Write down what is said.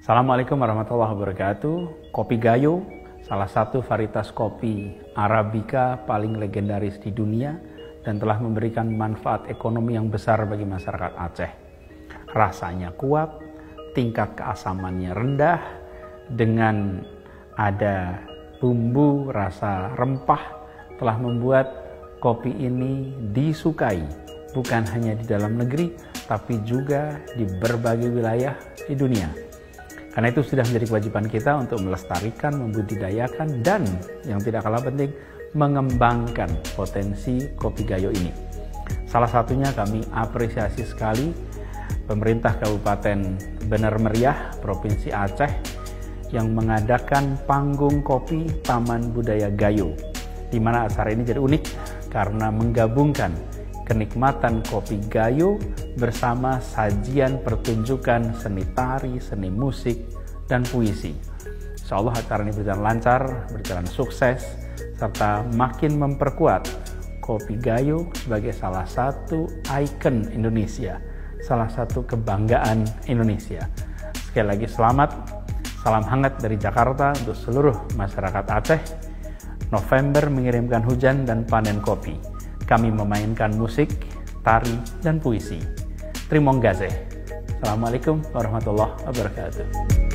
Assalamualaikum warahmatullahi wabarakatuh. Kopi Gayo, salah satu varietas kopi Arabica paling legendaris di dunia dan telah memberikan manfaat ekonomi yang besar bagi masyarakat Aceh. Rasanya kuat, tingkat keasamannya rendah, dengan ada bumbu rasa rempah telah membuat kopi ini disukai bukan hanya di dalam negeri tapi juga di berbagai wilayah di dunia. Karena itu sudah menjadi kewajiban kita untuk melestarikan, membudidayakan, dan yang tidak kalah penting, mengembangkan potensi kopi Gayo ini. Salah satunya kami apresiasi sekali pemerintah Kabupaten Bener Meriah, Provinsi Aceh, yang mengadakan panggung kopi Taman Budaya Gayo, di mana acara ini jadi unik karena menggabungkan kenikmatan kopi Gayo bersama sajian pertunjukan seni tari, seni musik, dan puisi. Insyaallah acara ini berjalan lancar, berjalan sukses, serta makin memperkuat kopi Gayo sebagai salah satu ikon Indonesia, salah satu kebanggaan Indonesia. Sekali lagi selamat, salam hangat dari Jakarta untuk seluruh masyarakat Aceh. November mengirimkan hujan dan panen kopi. Kami memainkan musik, tari, dan puisi. Terima kasih. Assalamualaikum warahmatullahi wabarakatuh.